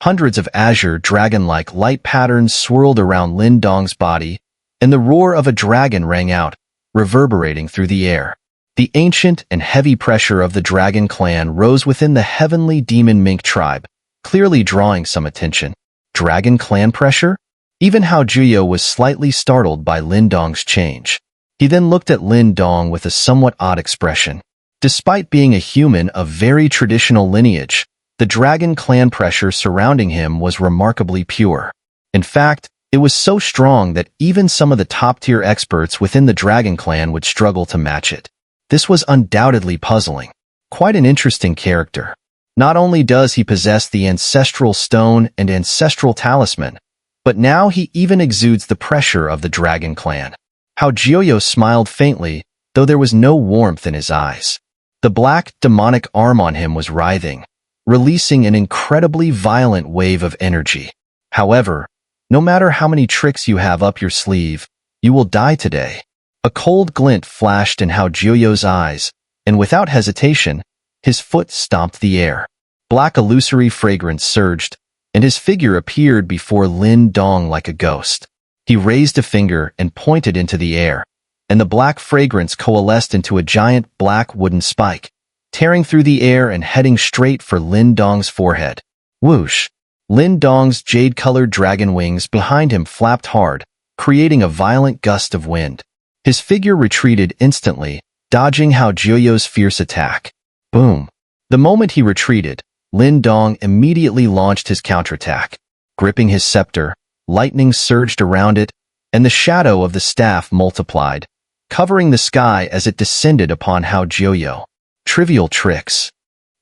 Hundreds of azure dragon-like light patterns swirled around Lin Dong's body, and the roar of a dragon rang out, reverberating through the air. The ancient and heavy pressure of the dragon clan rose within the heavenly demon Mink tribe, clearly drawing some attention. Dragon clan pressure? Even Hao Jiuyou was slightly startled by Lin Dong's change. He then looked at Lin Dong with a somewhat odd expression. Despite being a human of very traditional lineage, the dragon clan pressure surrounding him was remarkably pure. In fact, it was so strong that even some of the top-tier experts within the dragon clan would struggle to match it. This was undoubtedly puzzling. Quite an interesting character. Not only does he possess the Ancestral Stone and Ancestral Talisman, but now he even exudes the pressure of the dragon clan. Hao Jiuyou smiled faintly, though there was no warmth in his eyes. The black, demonic arm on him was writhing, releasing an incredibly violent wave of energy. However, no matter how many tricks you have up your sleeve, you will die today. A cold glint flashed in Hao Jiuyou's eyes, and without hesitation, his foot stomped the air. Black illusory fragrance surged, and his figure appeared before Lin Dong like a ghost. He raised a finger and pointed into the air, and the black fragrance coalesced into a giant black wooden spike, tearing through the air and heading straight for Lin Dong's forehead. Whoosh! Lin Dong's jade-colored dragon wings behind him flapped hard, creating a violent gust of wind. His figure retreated instantly, dodging Hao Jiuyou's fierce attack. Boom! The moment he retreated, Lin Dong immediately launched his counterattack. Gripping his scepter, lightning surged around it, and the shadow of the staff multiplied, covering the sky as it descended upon Hao Jiuyou. Trivial tricks.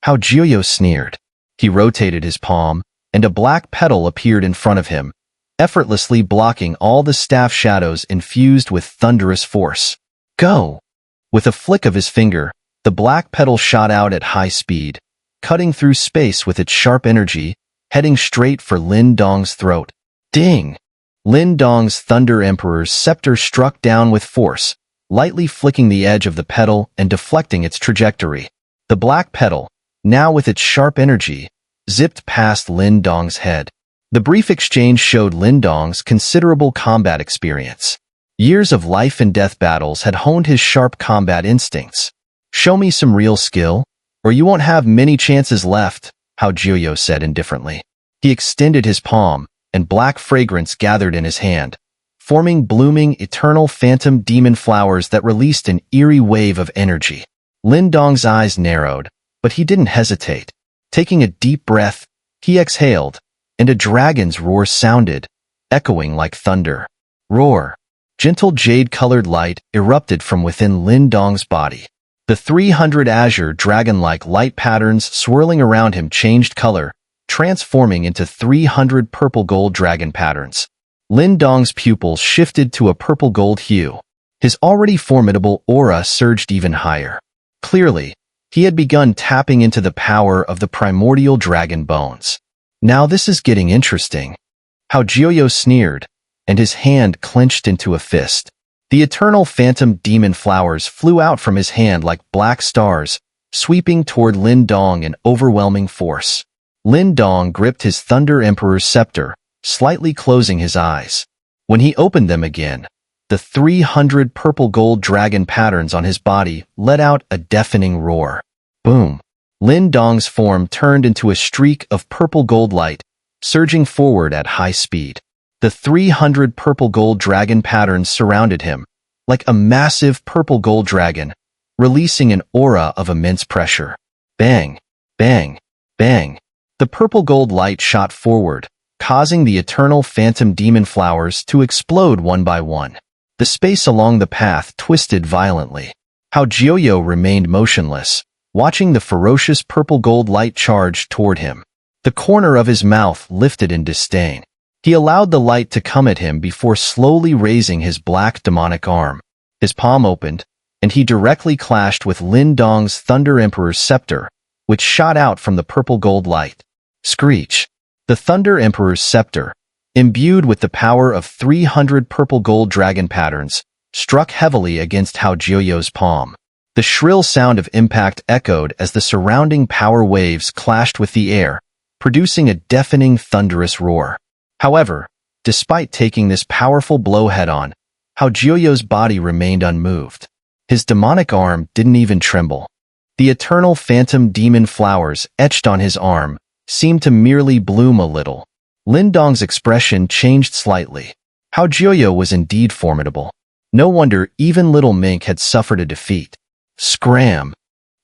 Hao Jiuyou sneered. He rotated his palm, and a black petal appeared in front of him, effortlessly blocking all the staff shadows infused with thunderous force. Go! With a flick of his finger, the black petal shot out at high speed, cutting through space with its sharp energy, heading straight for Lin Dong's throat. Ding! Lin Dong's Thunder Emperor's scepter struck down with force, lightly flicking the edge of the petal and deflecting its trajectory. The black petal, now with its sharp energy, zipped past Lin Dong's head. The brief exchange showed Lin Dong's considerable combat experience. Years of life and death battles had honed his sharp combat instincts. Show me some real skill, or you won't have many chances left, Hao Jiuyou said indifferently. He extended his palm, and black fragrance gathered in his hand, forming blooming, eternal phantom demon flowers that released an eerie wave of energy. Lin Dong's eyes narrowed, but he didn't hesitate. Taking a deep breath, he exhaled, and a dragon's roar sounded, echoing like thunder. Roar! Gentle jade-colored light erupted from within Lin Dong's body. The 300 azure dragon-like light patterns swirling around him changed color, transforming into 300 purple-gold dragon patterns. Lin Dong's pupils shifted to a purple-gold hue. His already formidable aura surged even higher. Clearly, he had begun tapping into the power of the primordial dragon bones. Now this is getting interesting. Hao Jiuyou sneered, and his hand clenched into a fist. The eternal phantom demon flowers flew out from his hand like black stars, sweeping toward Lin Dong in overwhelming force. Lin Dong gripped his Thunder Emperor's scepter, slightly closing his eyes. When he opened them again, the 300 purple-gold dragon patterns on his body let out a deafening roar. Boom! Lin Dong's form turned into a streak of purple-gold light, surging forward at high speed. The 300 purple-gold dragon patterns surrounded him, like a massive purple-gold dragon, releasing an aura of immense pressure. Bang! Bang! Bang! The purple-gold light shot forward, causing the eternal phantom demon flowers to explode one by one. The space along the path twisted violently. Hao Jiuyou remained motionless, watching the ferocious purple-gold light charge toward him. The corner of his mouth lifted in disdain. He allowed the light to come at him before slowly raising his black demonic arm. His palm opened, and he directly clashed with Lin Dong's Thunder Emperor's scepter, which shot out from the purple-gold light. Screech! The Thunder Emperor's scepter, imbued with the power of 300 purple-gold dragon patterns, struck heavily against Hao Jiuyou's palm. The shrill sound of impact echoed as the surrounding power waves clashed with the air, producing a deafening, thunderous roar. However, despite taking this powerful blow head-on, Hao Jiuyou's body remained unmoved. His demonic arm didn't even tremble. The eternal phantom demon flowers etched on his arm seemed to merely bloom a little. Lin Dong's expression changed slightly. Hao Jiuyou was indeed formidable. No wonder even little Mink had suffered a defeat. Scram!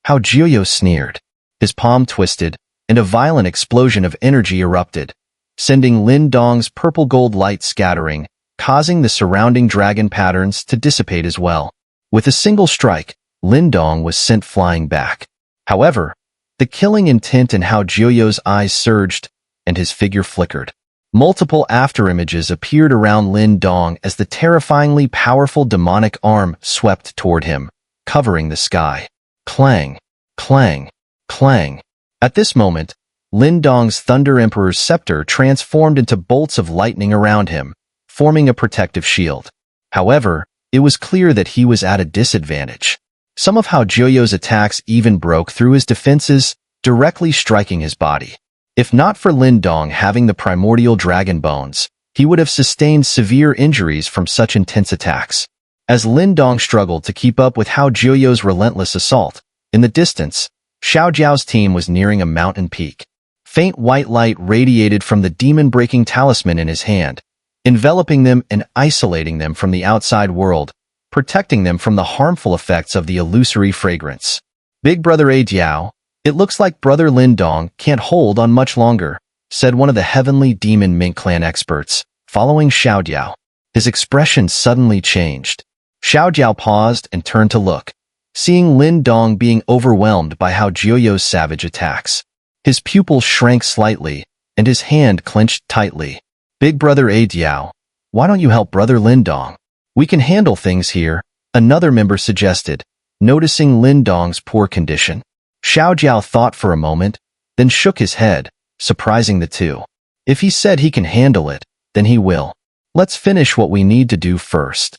Hao Jiuyou sneered. His palm twisted, and a violent explosion of energy erupted, sending Lin Dong's purple-gold light scattering, causing the surrounding dragon patterns to dissipate as well. With a single strike, Lin Dong was sent flying back. However, the killing intent in Hao Jiuyou's eyes surged, and his figure flickered. Multiple afterimages appeared around Lin Dong as the terrifyingly powerful demonic arm swept toward him, covering the sky. Clang, clang, clang. At this moment, Lin Dong's Thunder Emperor's scepter transformed into bolts of lightning around him, forming a protective shield. However, it was clear that he was at a disadvantage. Some of Hao Jiuyou's attacks even broke through his defenses, directly striking his body. If not for Lin Dong having the primordial dragon bones, he would have sustained severe injuries from such intense attacks. As Lin Dong struggled to keep up with Hao Jiuyou's relentless assault, in the distance, Xiao Jiao's team was nearing a mountain peak. Faint white light radiated from the demon-breaking talisman in his hand, enveloping them and isolating them from the outside world, protecting them from the harmful effects of the illusory fragrance. Big Brother Diao, it looks like Brother Lin Dong can't hold on much longer, said one of the heavenly demon Mink clan experts, following Xiao Jiao. His expression suddenly changed. Xiao Jiao paused and turned to look, seeing Lin Dong being overwhelmed by Hao Jiuyou's savage attacks. His pupils shrank slightly, and his hand clenched tightly. Big Brother Diao, why don't you help Brother Lin Dong? We can handle things here, another member suggested, noticing Lin Dong's poor condition. Xiao Jiao thought for a moment, then shook his head, surprising the two. If he said he can handle it, then he will. Let's finish what we need to do first.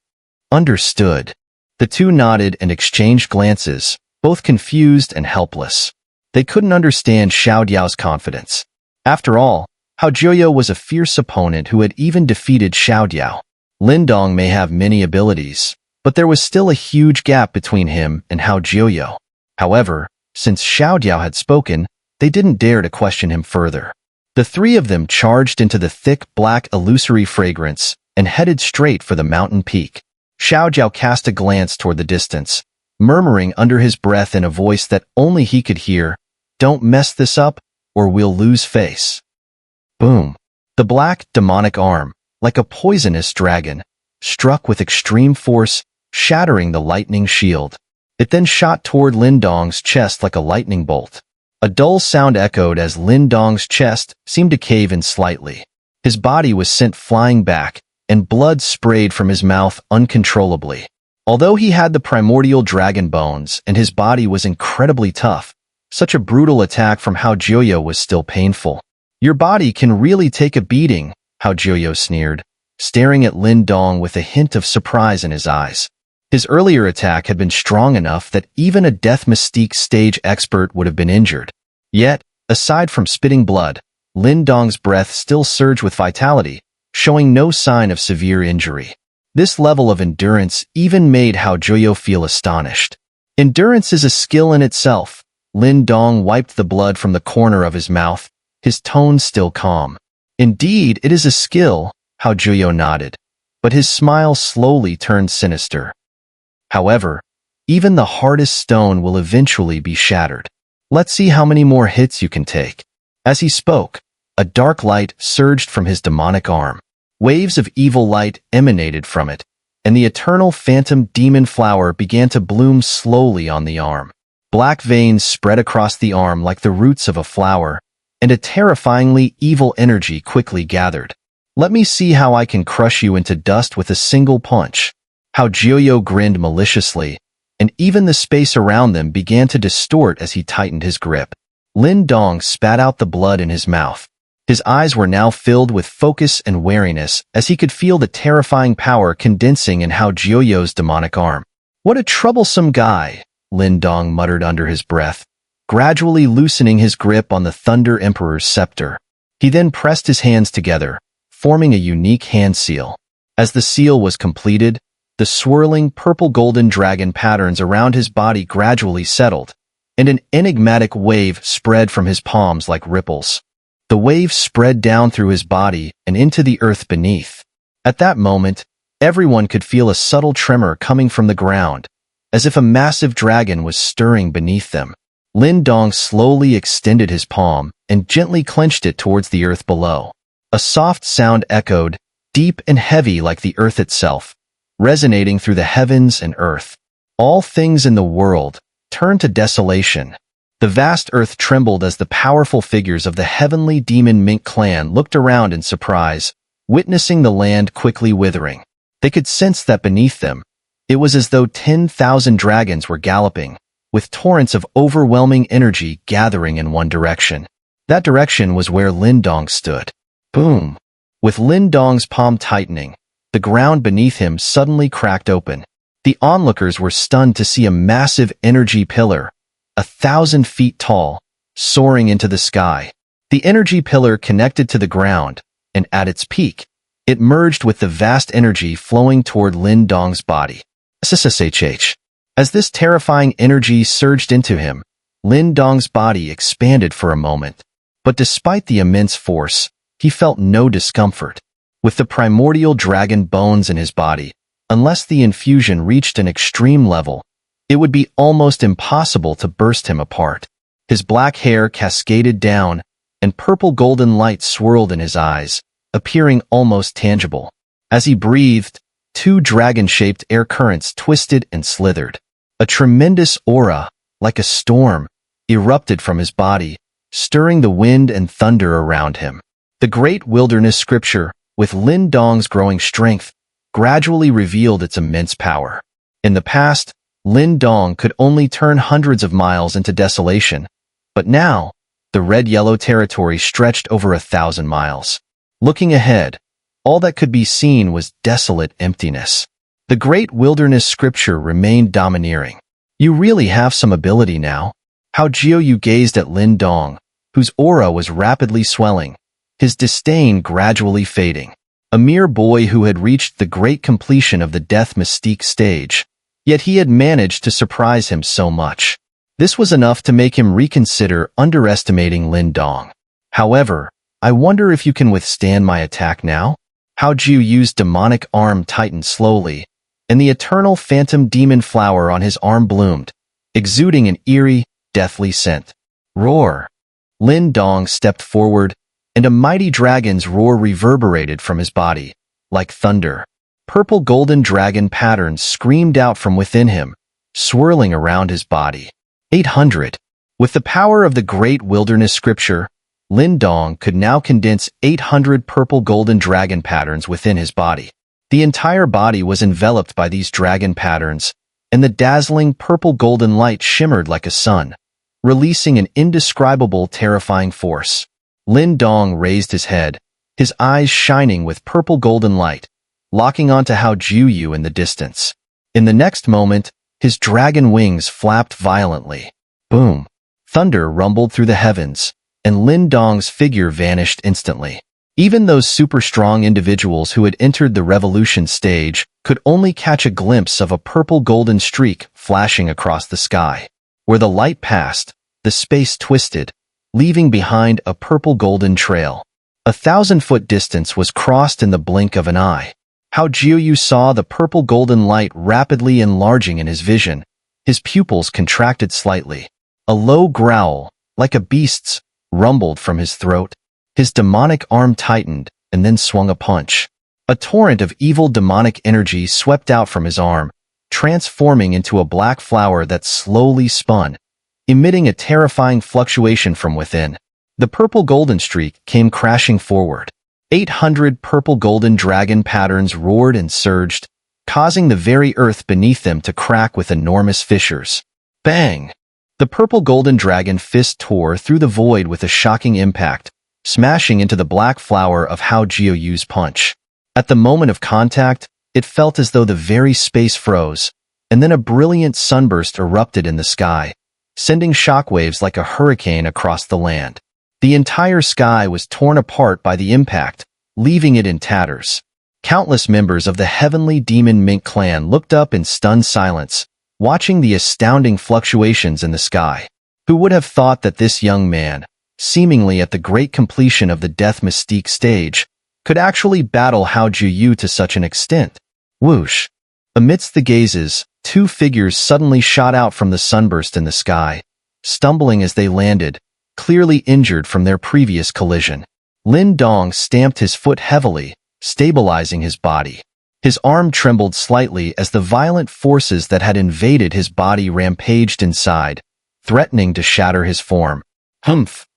Understood. The two nodded and exchanged glances, both confused and helpless. They couldn't understand Xiao Jiao's confidence. After all, Hao Jiuyou was a fierce opponent who had even defeated Xiao Jiao. Lin Dong may have many abilities, but there was still a huge gap between him and Hao Jiuyou. However, since Xiao Jiao had spoken, they didn't dare to question him further. The three of them charged into the thick, black, illusory fragrance and headed straight for the mountain peak. Xiao Jiao cast a glance toward the distance, murmuring under his breath in a voice that only he could hear, "Don't mess this up, or we'll lose face." Boom! The black, demonic arm, like a poisonous dragon, struck with extreme force, shattering the lightning shield. It then shot toward Lin Dong's chest like a lightning bolt. A dull sound echoed as Lin Dong's chest seemed to cave in slightly. His body was sent flying back, and blood sprayed from his mouth uncontrollably. Although he had the primordial dragon bones and his body was incredibly tough, such a brutal attack from Hao Jiuyou was still painful. Your body can really take a beating, Hao Jiuyou sneered, staring at Lin Dong with a hint of surprise in his eyes. His earlier attack had been strong enough that even a Death Mystique stage expert would have been injured. Yet, aside from spitting blood, Lin Dong's breath still surged with vitality, showing no sign of severe injury. This level of endurance even made Hao Jiuyou feel astonished. Endurance is a skill in itself. Lin Dong wiped the blood from the corner of his mouth, his tone still calm. Indeed, it is a skill, Hao Jiuyou nodded, but his smile slowly turned sinister. However, even the hardest stone will eventually be shattered. Let's see how many more hits you can take. As he spoke, a dark light surged from his demonic arm. Waves of evil light emanated from it, and the eternal phantom demon flower began to bloom slowly on the arm. Black veins spread across the arm like the roots of a flower, and a terrifyingly evil energy quickly gathered. Let me see how I can crush you into dust with a single punch. Hao Jiuyou grinned maliciously, and even the space around them began to distort as he tightened his grip. Lin Dong spat out the blood in his mouth. His eyes were now filled with focus and wariness as he could feel the terrifying power condensing in Hao Jiuyou's demonic arm. What a troublesome guy, Lin Dong muttered under his breath, gradually loosening his grip on the Thunder Emperor's scepter. He then pressed his hands together, forming a unique hand seal. As the seal was completed, the swirling purple-golden dragon patterns around his body gradually settled, and an enigmatic wave spread from his palms like ripples. The wave spread down through his body and into the earth beneath. At that moment, everyone could feel a subtle tremor coming from the ground, as if a massive dragon was stirring beneath them. Lin Dong slowly extended his palm and gently clenched it towards the earth below. A soft sound echoed, deep and heavy like the earth itself, resonating through the heavens and earth. All things in the world turned to desolation. The vast earth trembled as the powerful figures of the heavenly demon Mink clan looked around in surprise, witnessing the land quickly withering. They could sense that beneath them, it was as though 10,000 dragons were galloping, with torrents of overwhelming energy gathering in one direction. That direction was where Lin Dong stood. Boom! With Lin Dong's palm tightening, the ground beneath him suddenly cracked open. The onlookers were stunned to see a massive energy pillar, 1,000 feet tall, soaring into the sky. The energy pillar connected to the ground, and at its peak, it merged with the vast energy flowing toward Lin Dong's body. SSHH. As this terrifying energy surged into him, Lin Dong's body expanded for a moment. But despite the immense force, he felt no discomfort. With the primordial dragon bones in his body, unless the infusion reached an extreme level, it would be almost impossible to burst him apart. His black hair cascaded down, and purple-golden light swirled in his eyes, appearing almost tangible. As he breathed, two dragon-shaped air currents twisted and slithered. A tremendous aura, like a storm, erupted from his body, stirring the wind and thunder around him. The great wilderness scripture, with Lin Dong's growing strength, gradually revealed its immense power. In the past, Lin Dong could only turn hundreds of miles into desolation, but now, the red-yellow territory stretched over 1,000 miles. Looking ahead, all that could be seen was desolate emptiness. The great wilderness scripture remained domineering. You really have some ability now. Hao Jiuyou gazed at Lin Dong, whose aura was rapidly swelling, his disdain gradually fading. A mere boy who had reached the great completion of the death mystique stage, yet he had managed to surprise him so much. This was enough to make him reconsider underestimating Lin Dong. However, I wonder if you can withstand my attack now? Hao Jiuyou's demonic arm tightened slowly, and the eternal phantom demon flower on his arm bloomed, exuding an eerie, deathly scent. Roar! Lin Dong stepped forward, and a mighty dragon's roar reverberated from his body, like thunder. Purple-golden dragon patterns screamed out from within him, swirling around his body. 800. With the power of the great wilderness scripture, Lin Dong could now condense 800 purple-golden dragon patterns within his body. The entire body was enveloped by these dragon patterns, and the dazzling purple-golden light shimmered like a sun, releasing an indescribable terrifying force. Lin Dong raised his head, his eyes shining with purple-golden light, locking onto Hao Jiuyou in the distance. In the next moment, his dragon wings flapped violently. Boom! Thunder rumbled through the heavens, and Lin Dong's figure vanished instantly. Even those super-strong individuals who had entered the revolution stage could only catch a glimpse of a purple-golden streak flashing across the sky. Where the light passed, the space twisted, leaving behind a purple-golden trail. 1,000-foot distance was crossed in the blink of an eye. Hao Jiuyou saw the purple-golden light rapidly enlarging in his vision. His pupils contracted slightly. A low growl, like a beast's, rumbled from his throat. His demonic arm tightened and then swung a punch. A torrent of evil demonic energy swept out from his arm, transforming into a black flower that slowly spun, emitting a terrifying fluctuation from within. The purple-golden streak came crashing forward. 800 purple-golden dragon patterns roared and surged, causing the very earth beneath them to crack with enormous fissures. Bang! The purple-golden dragon fist tore through the void with a shocking impact, smashing into the black flower of Hao Jiuyou's punch. At the moment of contact, it felt as though the very space froze, and then a brilliant sunburst erupted in the sky, sending shockwaves like a hurricane across the land. The entire sky was torn apart by the impact, leaving it in tatters. Countless members of the heavenly demon Mink clan looked up in stunned silence, watching the astounding fluctuations in the sky. Who would have thought that this young man, seemingly at the great completion of the death mystique stage, could actually battle Hao Jiuyou to such an extent? Whoosh! Amidst the gazes, two figures suddenly shot out from the sunburst in the sky, stumbling as they landed, clearly injured from their previous collision. Lin Dong stamped his foot heavily, stabilizing his body. His arm trembled slightly as the violent forces that had invaded his body rampaged inside, threatening to shatter his form. Humph!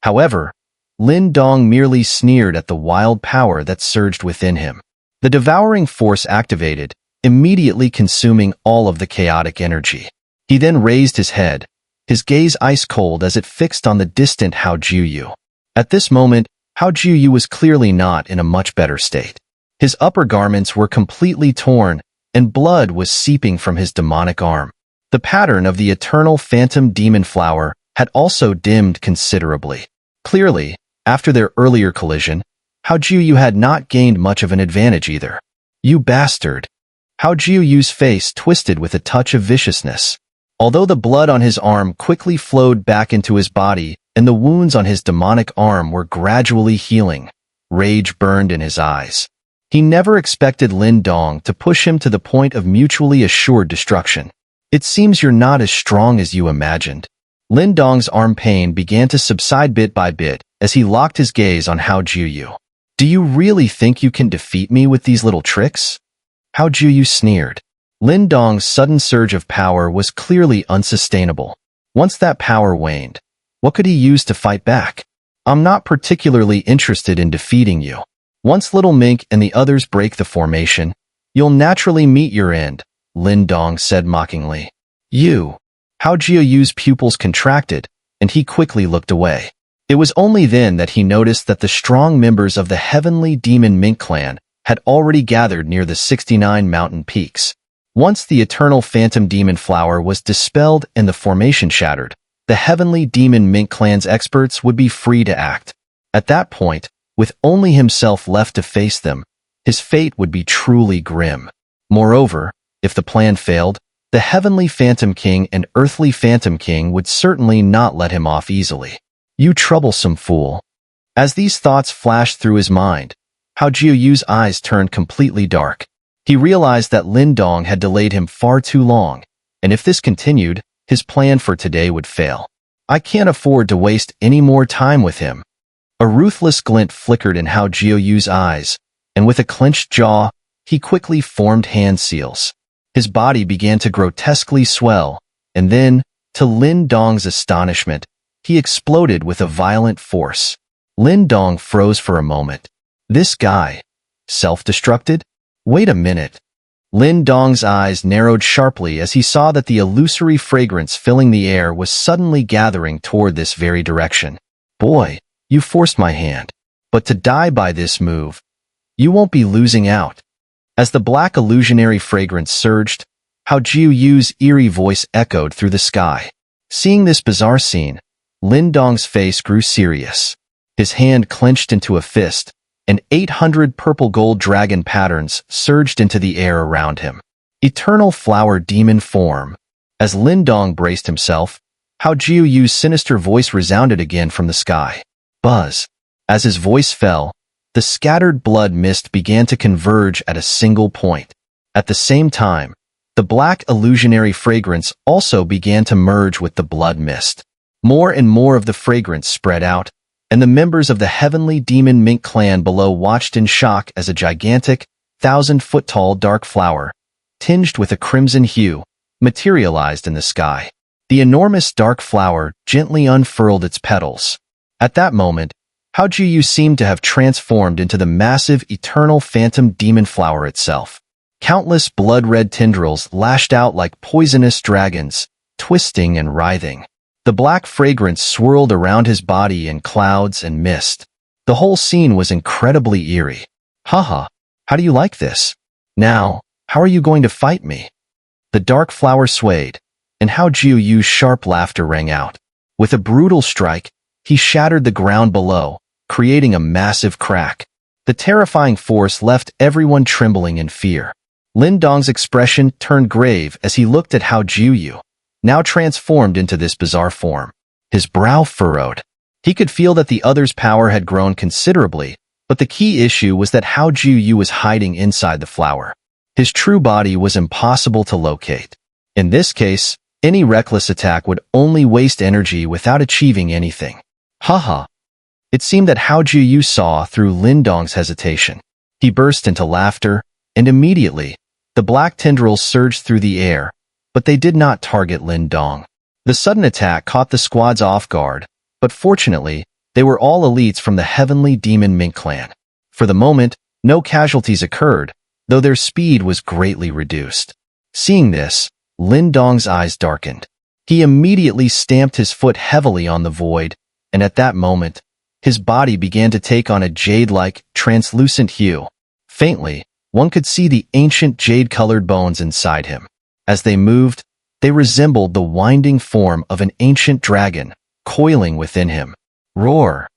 However, Lin Dong merely sneered at the wild power that surged within him. The devouring force activated, immediately consuming all of the chaotic energy. He then raised his head, his gaze ice-cold as it fixed on the distant Hao Jiuyou. At this moment, Hao Jiuyou was clearly not in a much better state. His upper garments were completely torn, and blood was seeping from his demonic arm. The pattern of the eternal phantom demon flower had also dimmed considerably. Clearly, after their earlier collision, Hao Jiuyou had not gained much of an advantage either. You bastard! Hao Jiuyou's face twisted with a touch of viciousness. Although the blood on his arm quickly flowed back into his body and the wounds on his demonic arm were gradually healing, rage burned in his eyes. He never expected Lin Dong to push him to the point of mutually assured destruction. It seems you're not as strong as you imagined. Lin Dong's arm pain began to subside bit by bit as he locked his gaze on Hao Jiuyou. Do you really think you can defeat me with these little tricks? Hao Jiuyou sneered. Lin Dong's sudden surge of power was clearly unsustainable. Once that power waned, what could he use to fight back? I'm not particularly interested in defeating you. Once Little Mink and the others break the formation, you'll naturally meet your end, Lin Dong said mockingly. You. Hao Jiuyou's pupils contracted, and he quickly looked away. It was only then that he noticed that the strong members of the heavenly demon Mink clan had already gathered near the 69 mountain peaks. Once the eternal phantom demon flower was dispelled and the formation shattered, the heavenly demon Mink clan's experts would be free to act. At that point, with only himself left to face them, his fate would be truly grim. Moreover, if the plan failed, the heavenly Phantom King and earthly Phantom King would certainly not let him off easily. You troublesome fool. As these thoughts flashed through his mind, Hao Jiuyou's eyes turned completely dark. He realized that Lin Dong had delayed him far too long, and if this continued, his plan for today would fail. I can't afford to waste any more time with him. A ruthless glint flickered in Hao Jiuyou's eyes, and with a clenched jaw, he quickly formed hand seals. His body began to grotesquely swell, and then, to Lin Dong's astonishment, he exploded with a violent force. Lin Dong froze for a moment. This guy, self-destructed? Wait a minute. Lin Dong's eyes narrowed sharply as he saw that the illusory fragrance filling the air was suddenly gathering toward this very direction. Boy, you forced my hand. But to die by this move, you won't be losing out. As the black illusionary fragrance surged, Hao Jiuyou's eerie voice echoed through the sky. Seeing this bizarre scene, Lin Dong's face grew serious. His hand clenched into a fist, and 800 purple-gold dragon patterns surged into the air around him. Eternal flower demon form. As Lin Dong braced himself, Hao Jiuyou's sinister voice resounded again from the sky. Buzz. As his voice fell, the scattered blood mist began to converge at a single point. At the same time, the black illusionary fragrance also began to merge with the blood mist. More and more of the fragrance spread out, and the members of the heavenly demon Mink clan below watched in shock as a gigantic, 1,000-foot-tall dark flower, tinged with a crimson hue, materialized in the sky. The enormous dark flower gently unfurled its petals. At that moment, Hao Jiuyou seemed to have transformed into the massive eternal phantom demon flower itself. Countless blood-red tendrils lashed out like poisonous dragons, twisting and writhing. The black fragrance swirled around his body in clouds and mist. The whole scene was incredibly eerie. Haha, how do you like this? Now, how are you going to fight me? The dark flower swayed, and Hao Jiuyou's sharp laughter rang out. With a brutal strike, he shattered the ground below, creating a massive crack. The terrifying force left everyone trembling in fear. Lin Dong's expression turned grave as he looked at Hao Jiuyou, now transformed into this bizarre form. His brow furrowed. He could feel that the other's power had grown considerably, but the key issue was that Hao Jiuyou was hiding inside the flower. His true body was impossible to locate. In this case, any reckless attack would only waste energy without achieving anything. Haha. It seemed that Hao Jiuyou saw through Lin Dong's hesitation. He burst into laughter, and immediately, the black tendrils surged through the air, but they did not target Lin Dong. The sudden attack caught the squads off guard, but fortunately, they were all elites from the heavenly demon Mink clan. For the moment, no casualties occurred, though their speed was greatly reduced. Seeing this, Lin Dong's eyes darkened. He immediately stamped his foot heavily on the void, and at that moment, his body began to take on a jade-like, translucent hue. Faintly, one could see the ancient jade-colored bones inside him. As they moved, they resembled the winding form of an ancient dragon, coiling within him. Roar!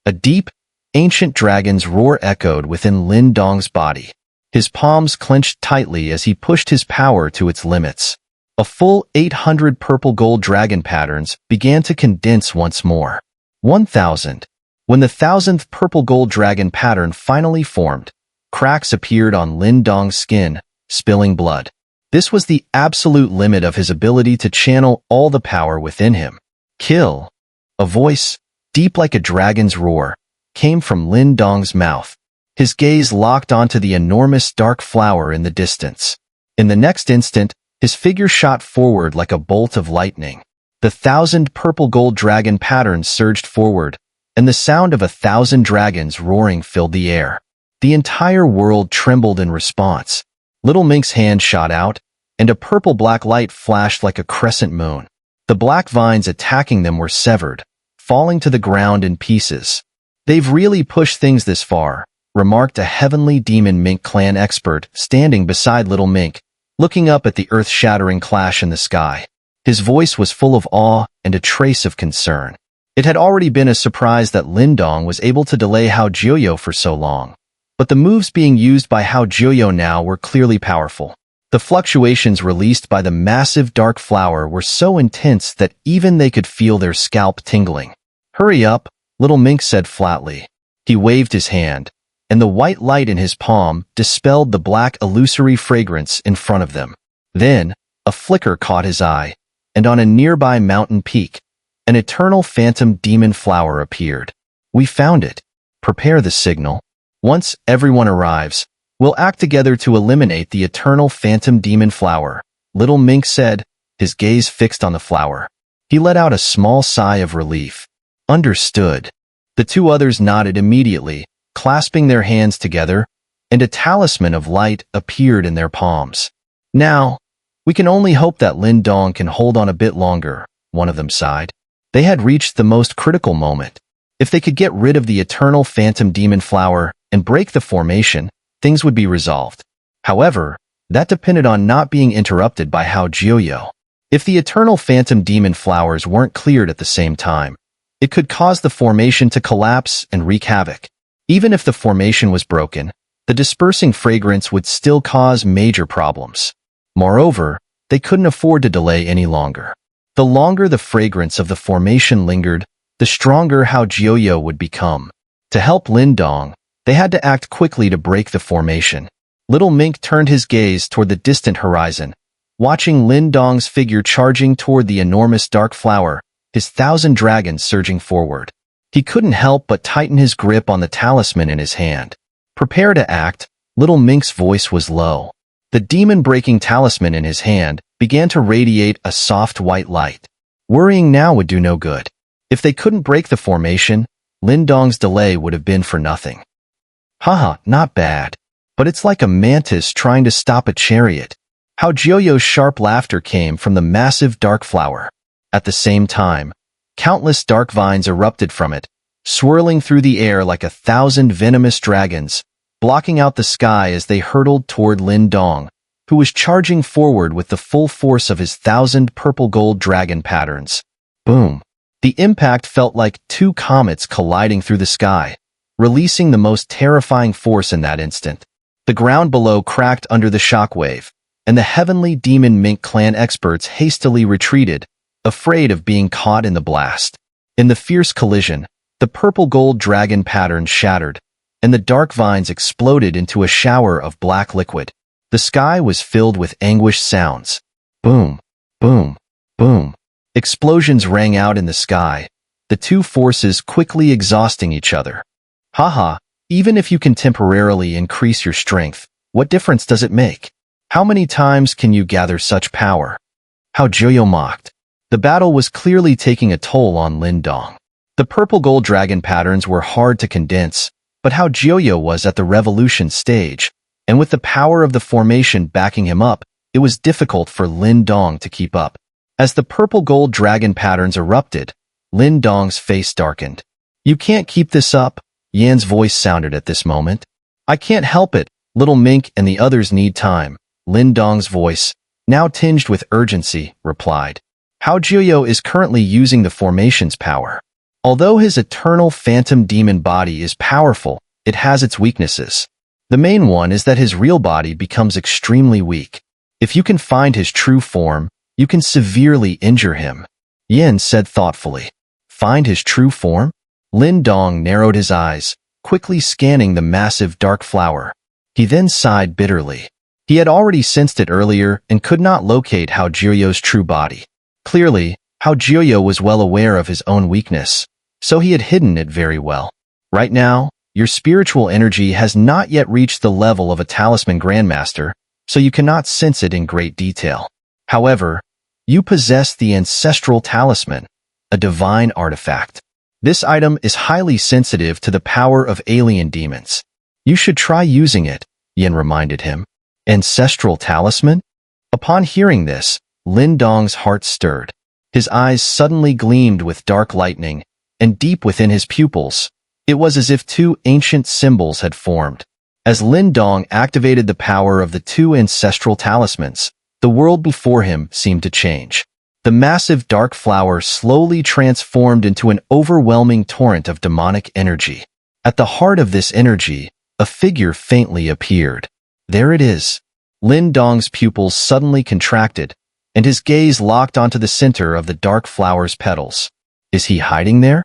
A deep, ancient dragon's roar echoed within Lin Dong's body. His palms clenched tightly as he pushed his power to its limits. A full 800 purple-gold dragon patterns began to condense once more. 1,000. When the 1,000th purple-gold dragon pattern finally formed, cracks appeared on Lin Dong's skin, spilling blood. This was the absolute limit of his ability to channel all the power within him. Kill! A voice, deep like a dragon's roar, came from Lin Dong's mouth. His gaze locked onto the enormous dark flower in the distance. In the next instant, his figure shot forward like a bolt of lightning. The 1,000 purple-gold dragon patterns surged forward, and the sound of 1,000 dragons roaring filled the air. The entire world trembled in response. Little Mink's hand shot out, and a purple-black light flashed like a crescent moon. The black vines attacking them were severed, falling to the ground in pieces. "They've really pushed things this far," remarked a heavenly demon Mink clan expert standing beside Little Mink, looking up at the earth-shattering clash in the sky. His voice was full of awe and a trace of concern. It had already been a surprise that Lin Dong was able to delay Hao Jiuyou for so long, but the moves being used by Hao Jiuyou now were clearly powerful. The fluctuations released by the massive dark flower were so intense that even they could feel their scalp tingling. "Hurry up," Little Mink said flatly. He waved his hand, and the white light in his palm dispelled the black illusory fragrance in front of them. Then, a flicker caught his eye, and on a nearby mountain peak, an eternal phantom demon flower appeared. "We found it. Prepare the signal. Once everyone arrives, we'll act together to eliminate the eternal phantom demon flower," Little Mink said, his gaze fixed on the flower. He let out a small sigh of relief. "Understood." The two others nodded immediately, clasping their hands together, and a talisman of light appeared in their palms. "Now, we can only hope that Lin Dong can hold on a bit longer," one of them sighed. They had reached the most critical moment. If they could get rid of the eternal phantom demon flower and break the formation, things would be resolved. However, that depended on not being interrupted by Hao Jiuyou. If the eternal phantom demon flowers weren't cleared at the same time, it could cause the formation to collapse and wreak havoc. Even if the formation was broken, the dispersing fragrance would still cause major problems. Moreover, they couldn't afford to delay any longer. The longer the fragrance of the formation lingered, the stronger Hao Jiuyou would become. To help Lin Dong, they had to act quickly to break the formation. Little Mink turned his gaze toward the distant horizon, watching Lin Dong's figure charging toward the enormous dark flower, his 1,000 dragons surging forward. He couldn't help but tighten his grip on the talisman in his hand. "Prepare to act," Little Mink's voice was low. The demon-breaking talisman in his hand began to radiate a soft white light. Worrying now would do no good. If they couldn't break the formation, Lin Dong's delay would have been for nothing. "Haha, not bad. But it's like a mantis trying to stop a chariot." Hao Jiuyou's sharp laughter came from the massive dark flower. At the same time, countless dark vines erupted from it, swirling through the air like 1,000 venomous dragons, blocking out the sky as they hurtled toward Lin Dong, who was charging forward with the full force of his 1,000 purple-gold dragon patterns. Boom! The impact felt like two comets colliding through the sky, releasing the most terrifying force in that instant. The ground below cracked under the shockwave, and the heavenly demon Mink clan experts hastily retreated, afraid of being caught in the blast. In the fierce collision, the purple-gold dragon pattern shattered, and the dark vines exploded into a shower of black liquid. The sky was filled with anguished sounds. Boom, boom, boom. Explosions rang out in the sky, the two forces quickly exhausting each other. Haha, even if you can temporarily increase your strength, what difference does it make? How many times can you gather such power? Hao Jiuyou mocked. The battle was clearly taking a toll on Lin Dong. The purple-gold dragon patterns were hard to condense, but Hao Jiuyou was at the revolution stage, and with the power of the formation backing him up, it was difficult for Lin Dong to keep up. As the purple-gold dragon patterns erupted, Lin Dong's face darkened. "You can't keep this up," Yan's voice sounded at this moment. "I can't help it, little Mink and the others need time," Lin Dong's voice, now tinged with urgency, replied. Hao Jiuyou is currently using the formation's power. Although his eternal phantom demon body is powerful, it has its weaknesses. The main one is that his real body becomes extremely weak. If you can find his true form, you can severely injure him. Yin said thoughtfully. Find his true form? Lin Dong narrowed his eyes, quickly scanning the massive dark flower. He then sighed bitterly. He had already sensed it earlier and could not locate Hao Jiuyou's true body. Clearly, Hao Jiuyou was well aware of his own weakness, so he had hidden it very well. Right now, your spiritual energy has not yet reached the level of a Talisman Grandmaster, so you cannot sense it in great detail. However, you possess the Ancestral Talisman, a divine artifact. This item is highly sensitive to the power of alien demons. You should try using it, Yin reminded him. Ancestral Talisman? Upon hearing this, Lin Dong's heart stirred. His eyes suddenly gleamed with dark lightning, and deep within his pupils, it was as if two ancient symbols had formed. As Lin Dong activated the power of the two ancestral talismans, the world before him seemed to change. The massive dark flower slowly transformed into an overwhelming torrent of demonic energy. At the heart of this energy, a figure faintly appeared. There it is. Lin Dong's pupils suddenly contracted, and his gaze locked onto the center of the dark flower's petals. Is he hiding there?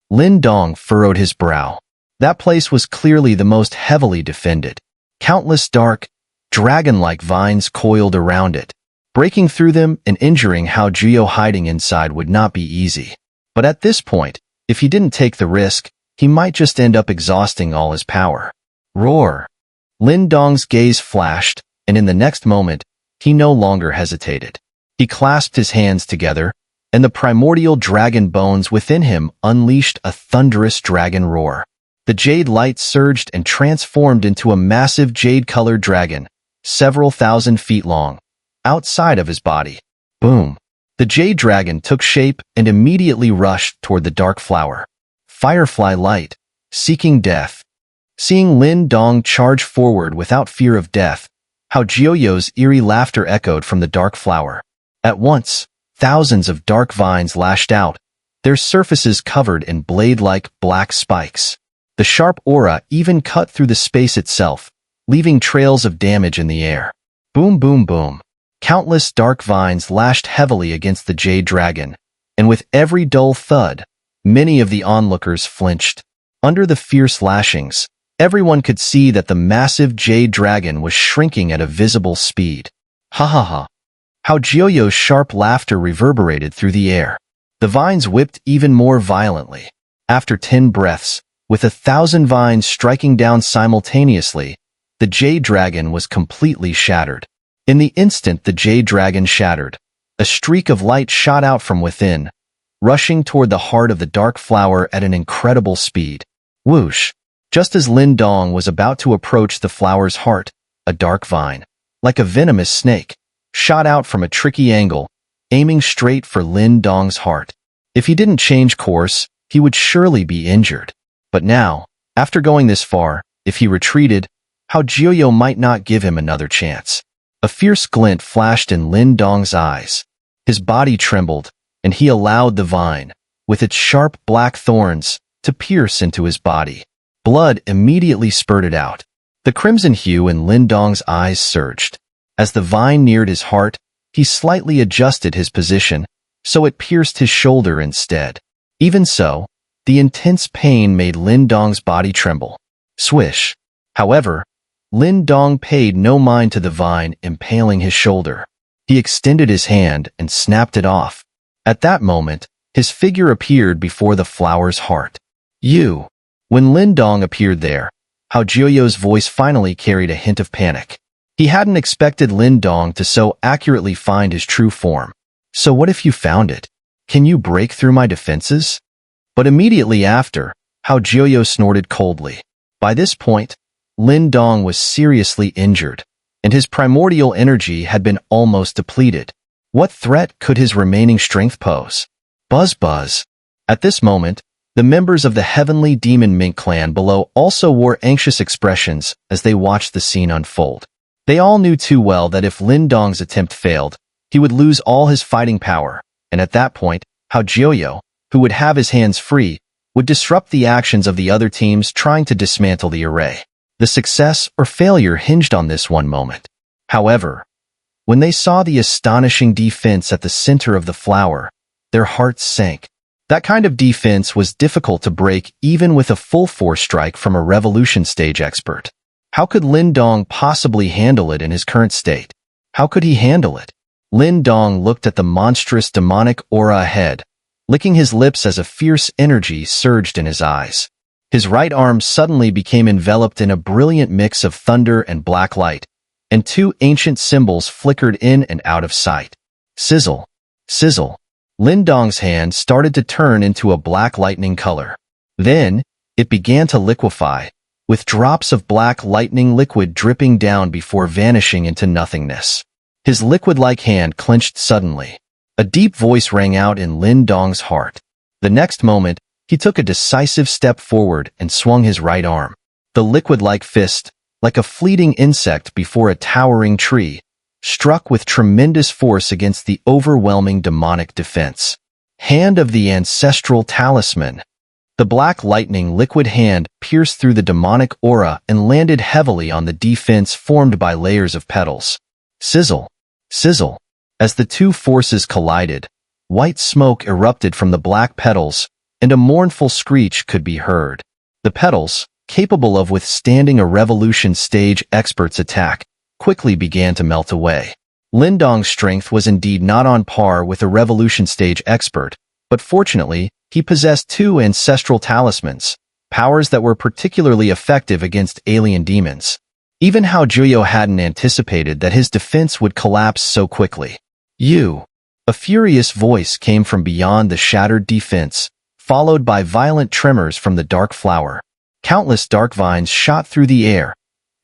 Lin Dong furrowed his brow. That place was clearly the most heavily defended. Countless dark, dragon-like vines coiled around it. Breaking through them and injuring Hao Jiuyou hiding inside would not be easy. But at this point, if he didn't take the risk, he might just end up exhausting all his power. Roar! Lin Dong's gaze flashed, and in the next moment, he no longer hesitated. He clasped his hands together, and the primordial dragon bones within him unleashed a thunderous dragon roar. The jade light surged and transformed into a massive jade-colored dragon, several thousand feet long, outside of his body. Boom! The jade dragon took shape and immediately rushed toward the dark flower. Firefly light, seeking death. Seeing Lin Dong charge forward without fear of death, Hao Jiuyou's eerie laughter echoed from the dark flower. At once, thousands of dark vines lashed out, their surfaces covered in blade-like black spikes. The sharp aura even cut through the space itself, leaving trails of damage in the air. Boom, boom, boom. Countless dark vines lashed heavily against the jade dragon, and with every dull thud, many of the onlookers flinched. Under the fierce lashings, everyone could see that the massive jade dragon was shrinking at a visible speed. Ha ha ha. Hao Jiuyou's sharp laughter reverberated through the air. The vines whipped even more violently. After 10 breaths, with 1,000 vines striking down simultaneously, the jade dragon was completely shattered. In the instant the jade dragon shattered, a streak of light shot out from within, rushing toward the heart of the dark flower at an incredible speed. Whoosh! Just as Lin Dong was about to approach the flower's heart, a dark vine, like a venomous snake, shot out from a tricky angle, aiming straight for Lin Dong's heart. If he didn't change course, he would surely be injured. But now, after going this far, if he retreated, Hao Jiuyou might not give him another chance. A fierce glint flashed in Lin Dong's eyes. His body trembled, and he allowed the vine, with its sharp black thorns, to pierce into his body. Blood immediately spurted out. The crimson hue in Lin Dong's eyes surged. As the vine neared his heart, he slightly adjusted his position, so it pierced his shoulder instead. Even so, the intense pain made Lin Dong's body tremble. Swish. However, Lin Dong paid no mind to the vine impaling his shoulder. He extended his hand and snapped it off. At that moment, his figure appeared before the flower's heart. You. When Lin Dong appeared there, Hao Jiuyou's voice finally carried a hint of panic. He hadn't expected Lin Dong to so accurately find his true form. So what if you found it? Can you break through my defenses? But immediately after, Hao Jiuyou snorted coldly. By this point, Lin Dong was seriously injured, and his primordial energy had been almost depleted. What threat could his remaining strength pose? Buzz buzz. At this moment, the members of the heavenly demon Mink clan below also wore anxious expressions as they watched the scene unfold. They all knew too well that if Lin Dong's attempt failed, he would lose all his fighting power, and at that point, Hao Jiuyou, who would have his hands free, would disrupt the actions of the other teams trying to dismantle the array. The success or failure hinged on this one moment. However, when they saw the astonishing defense at the center of the flower, their hearts sank. That kind of defense was difficult to break even with a full-force strike from a revolution stage expert. How could Lin Dong possibly handle it in his current state? How could he handle it? Lin Dong looked at the monstrous demonic aura ahead, licking his lips as a fierce energy surged in his eyes. His right arm suddenly became enveloped in a brilliant mix of thunder and black light, and two ancient symbols flickered in and out of sight. Sizzle. Sizzle. Lin Dong's hand started to turn into a black lightning color. Then, it began to liquefy, with drops of black lightning liquid dripping down before vanishing into nothingness. His liquid-like hand clenched suddenly. A deep voice rang out in Lin Dong's heart. The next moment, he took a decisive step forward and swung his right arm. The liquid-like fist, like a fleeting insect before a towering tree, struck with tremendous force against the overwhelming demonic defense. Hand of the Ancestral Talisman. The black lightning liquid hand pierced through the demonic aura and landed heavily on the defense formed by layers of petals. Sizzle. Sizzle. As the two forces collided, white smoke erupted from the black petals, and a mournful screech could be heard. The petals, capable of withstanding a revolution stage expert's attack, quickly began to melt away. Lin Dong's strength was indeed not on par with a revolution stage expert, but fortunately, he possessed two ancestral talismans, powers that were particularly effective against alien demons. Even Hao Jiuyou hadn't anticipated that his defense would collapse so quickly. You. A furious voice came from beyond the shattered defense, followed by violent tremors from the dark flower. Countless dark vines shot through the air,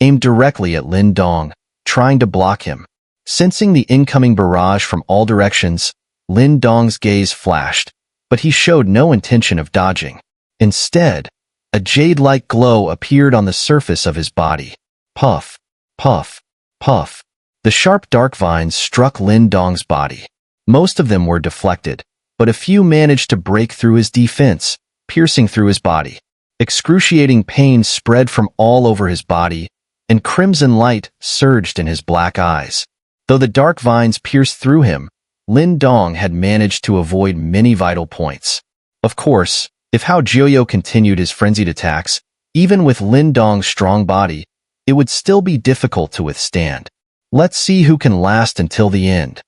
aimed directly at Lin Dong, trying to block him. Sensing the incoming barrage from all directions, Lin Dong's gaze flashed, but he showed no intention of dodging. Instead, a jade-like glow appeared on the surface of his body. Puff, puff, puff. The sharp dark vines struck Lin Dong's body. Most of them were deflected, but a few managed to break through his defense, piercing through his body. Excruciating pain spread from all over his body, and crimson light surged in his black eyes. Though the dark vines pierced through him, Lin Dong had managed to avoid many vital points. Of course, if Hao Jiuyou continued his frenzied attacks, even with Lin Dong's strong body, it would still be difficult to withstand. Let's see who can last until the end.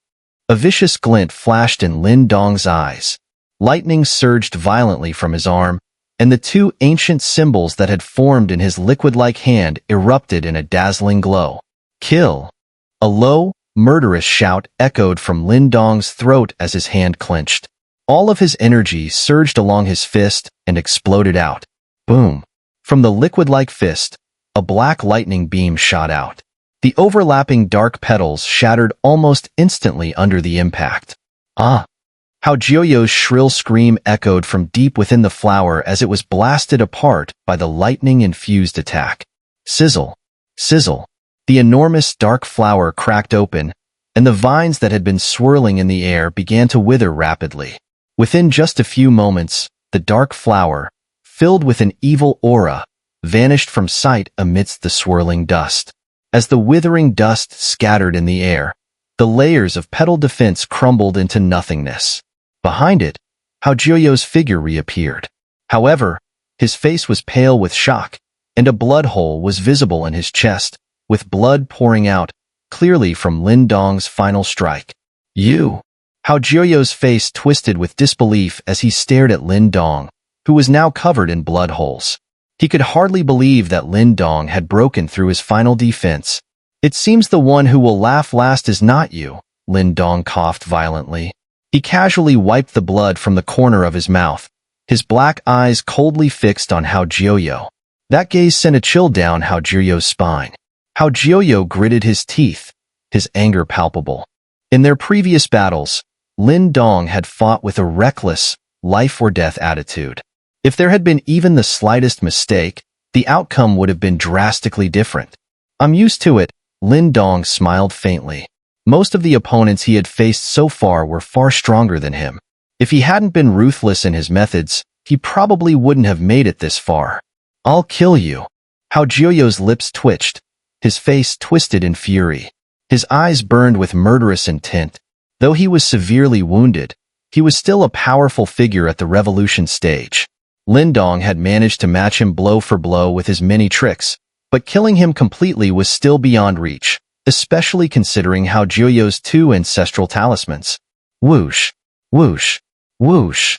A vicious glint flashed in Lin Dong's eyes. Lightning surged violently from his arm, and the two ancient symbols that had formed in his liquid-like hand erupted in a dazzling glow. Kill! A low, murderous shout echoed from Lin Dong's throat as his hand clenched. All of his energy surged along his fist and exploded out. Boom! From the liquid-like fist, a black lightning beam shot out. The overlapping dark petals shattered almost instantly under the impact. Ah! Hao Jiuyou's shrill scream echoed from deep within the flower as it was blasted apart by the lightning-infused attack. Sizzle! Sizzle! The enormous dark flower cracked open, and the vines that had been swirling in the air began to wither rapidly. Within just a few moments, the dark flower, filled with an evil aura, vanished from sight amidst the swirling dust. As the withering dust scattered in the air, the layers of petal defense crumbled into nothingness. Behind it, Hao Jiuyou's figure reappeared. However, his face was pale with shock, and a blood hole was visible in his chest, with blood pouring out, clearly from Lin Dong's final strike. You! Hao Jiuyou's face twisted with disbelief as he stared at Lin Dong, who was now covered in blood holes. He could hardly believe that Lin Dong had broken through his final defense. It seems the one who will laugh last is not you, Lin Dong coughed violently. He casually wiped the blood from the corner of his mouth, his black eyes coldly fixed on Hao Jiuyou. That gaze sent a chill down Hao Jiuyou's spine. Hao Jiuyou gritted his teeth, his anger palpable. In their previous battles, Lin Dong had fought with a reckless, life-or-death attitude. If there had been even the slightest mistake, the outcome would have been drastically different. I'm used to it, Lin Dong smiled faintly. Most of the opponents he had faced so far were far stronger than him. If he hadn't been ruthless in his methods, he probably wouldn't have made it this far. I'll kill you. Hao Jiuyou's lips twitched, his face twisted in fury. His eyes burned with murderous intent. Though he was severely wounded, he was still a powerful figure at the revolution stage. Lin Dong had managed to match him blow for blow with his many tricks, but killing him completely was still beyond reach, especially considering Hao Jiuyou's 2 ancestral talismans. Whoosh, whoosh, whoosh.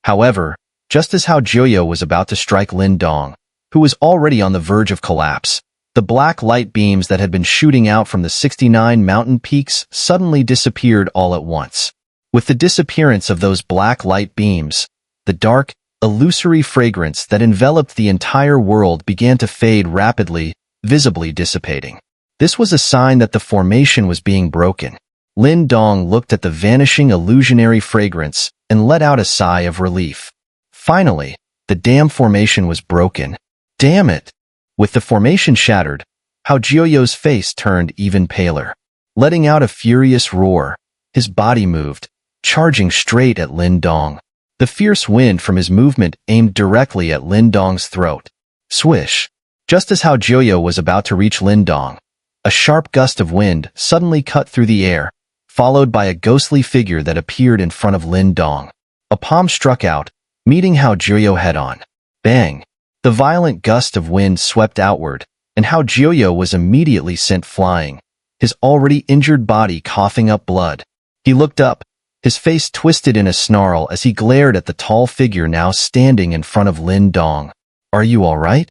However, just as Hao Jiuyou was about to strike Lin Dong, who was already on the verge of collapse, the black light beams that had been shooting out from the 69 mountain peaks suddenly disappeared all at once. With the disappearance of those black light beams, the dark, illusory fragrance that enveloped the entire world began to fade rapidly, visibly dissipating. This was a sign that the formation was being broken. Lin Dong looked at the vanishing illusionary fragrance and let out a sigh of relief. Finally, the damn formation was broken. Damn it! With the formation shattered, Hao Jiuyou's face turned even paler. Letting out a furious roar, his body moved, charging straight at Lin Dong. The fierce wind from his movement aimed directly at Lin Dong's throat. Swish! Just as Hao Jiuyou was about to reach Lin Dong, a sharp gust of wind suddenly cut through the air, followed by a ghostly figure that appeared in front of Lin Dong. A palm struck out, meeting Hao Jiuyou head-on. Bang! The violent gust of wind swept outward, and Hao Jiuyou was immediately sent flying, his already injured body coughing up blood. He looked up, his face twisted in a snarl as he glared at the tall figure now standing in front of Lin Dong. Are you all right?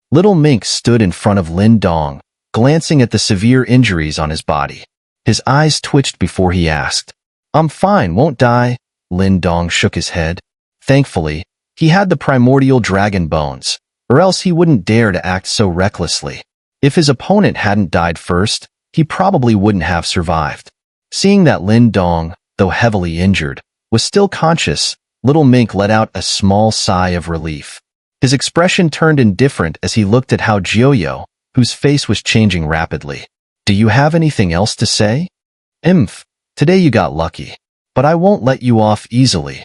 Little Mink stood in front of Lin Dong, glancing at the severe injuries on his body. His eyes twitched before he asked. I'm fine, won't die. Lin Dong shook his head. Thankfully, he had the primordial dragon bones, or else he wouldn't dare to act so recklessly. If his opponent hadn't died first, he probably wouldn't have survived. Seeing that Lin Dong, though heavily injured, was still conscious, little Mink let out a small sigh of relief. His expression turned indifferent as he looked at Hao Jiuyou, whose face was changing rapidly. Do you have anything else to say? Today you got lucky, but I won't let you off easily.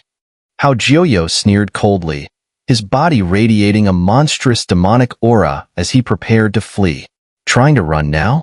Hao Jiuyou sneered coldly, his body radiating a monstrous demonic aura as he prepared to flee. Trying to run now?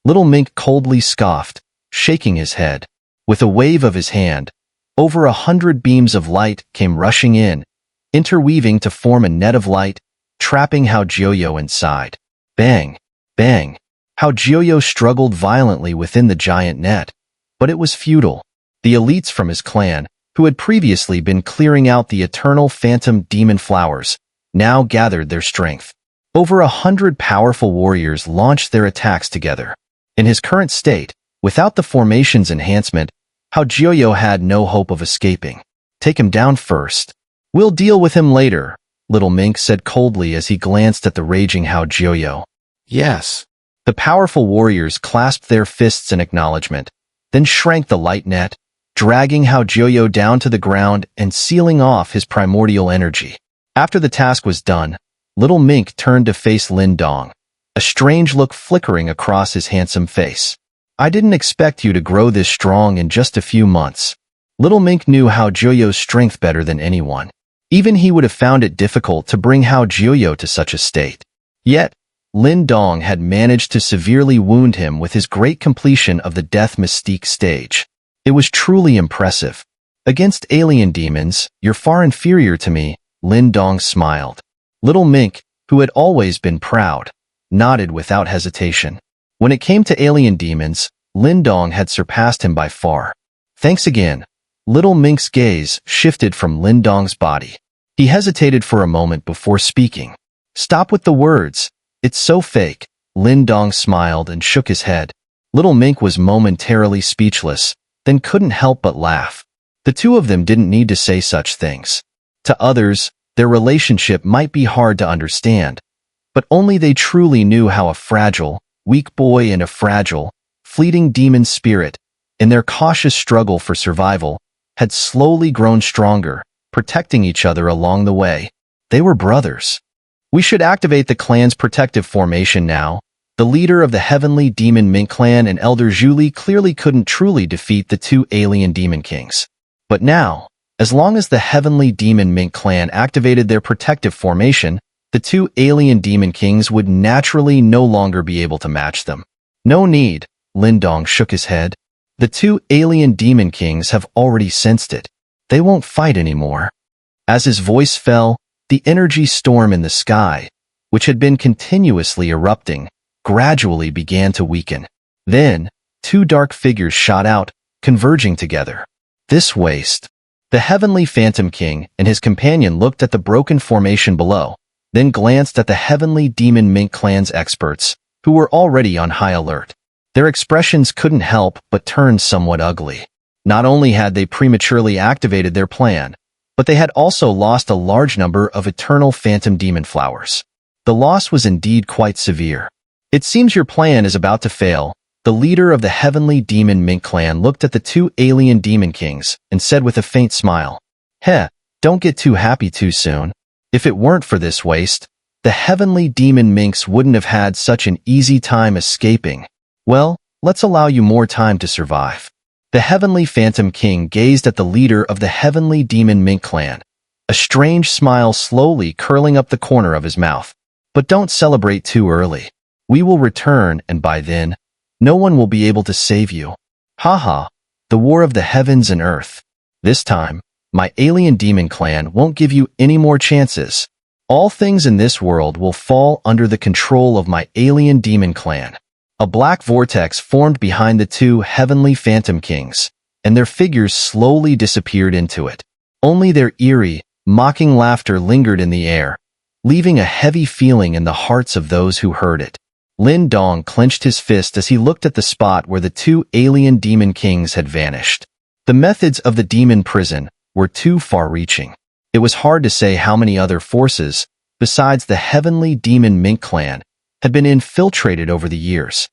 Little Mink coldly scoffed, shaking his head. With a wave of his hand, over 100 beams of light came rushing in, interweaving to form a net of light, trapping Hao Jiuyou inside. Bang! Bang! Hao Jiuyou struggled violently within the giant net, but it was futile. The elites from his clan, who had previously been clearing out the eternal phantom demon flowers, now gathered their strength. Over 100 powerful warriors launched their attacks together. In his current state, without the formation's enhancement, Hao Jiuyou had no hope of escaping. Take him down first. We'll deal with him later, little Mink said coldly as he glanced at the raging Hao Jiuyou. Yes. The powerful warriors clasped their fists in acknowledgement, then shrank the light net, dragging Hao Jiuyou down to the ground and sealing off his primordial energy. After the task was done, little Mink turned to face Lin Dong, a strange look flickering across his handsome face. I didn't expect you to grow this strong in just a few months. Little Mink knew Hao Jiuyou's strength better than anyone. Even he would have found it difficult to bring Hao Jiuyou to such a state. Yet, Lin Dong had managed to severely wound him with his great completion of the death mystique stage. It was truly impressive. Against alien demons, you're far inferior to me, Lin Dong smiled. Little Mink, who had always been proud, nodded without hesitation. When it came to alien demons, Lin Dong had surpassed him by far. Thanks again. Little Mink's gaze shifted from Lin Dong's body. He hesitated for a moment before speaking. Stop with the words. It's so fake. Lin Dong smiled and shook his head. Little Mink was momentarily speechless, then couldn't help but laugh. The two of them didn't need to say such things. To others, their relationship might be hard to understand, but only they truly knew how a fragile, weak boy and a fragile, fleeting demon spirit, in their cautious struggle for survival, had slowly grown stronger, protecting each other along the way. They were brothers. We should activate the clan's protective formation now. The leader of the heavenly demon Mink clan and Elder Zhuli clearly couldn't truly defeat the two alien demon kings. But now, as long as the heavenly demon Mink clan activated their protective formation, the two alien demon kings would naturally no longer be able to match them. No need, Lin Dong shook his head. The two alien demon kings have already sensed it. They won't fight anymore. As his voice fell, the energy storm in the sky, which had been continuously erupting, gradually began to weaken. Then, two dark figures shot out, converging together. This waste. The heavenly Phantom King and his companion looked at the broken formation below, then glanced at the heavenly demon Mink clan's experts, who were already on high alert. Their expressions couldn't help but turn somewhat ugly. Not only had they prematurely activated their plan, but they had also lost a large number of eternal phantom demon flowers. The loss was indeed quite severe. It seems your plan is about to fail. The leader of the heavenly demon Mink clan looked at the two alien demon kings and said with a faint smile, Heh, don't get too happy too soon. If it weren't for this waste, the heavenly demon Minks wouldn't have had such an easy time escaping. Well, let's allow you more time to survive. The heavenly Phantom King gazed at the leader of the heavenly demon Mink clan, a strange smile slowly curling up the corner of his mouth. But don't celebrate too early. We will return, and by then, no one will be able to save you. Haha, the war of the heavens and earth. This time, my alien demon clan won't give you any more chances. All things in this world will fall under the control of my alien demon clan. A black vortex formed behind the two heavenly phantom kings, and their figures slowly disappeared into it. Only their eerie, mocking laughter lingered in the air, leaving a heavy feeling in the hearts of those who heard it. Lin Dong clenched his fist as he looked at the spot where the two alien demon kings had vanished. The methods of the demon prison were too far-reaching. It was hard to say how many other forces, besides the heavenly demon Mink clan, had been infiltrated over the years.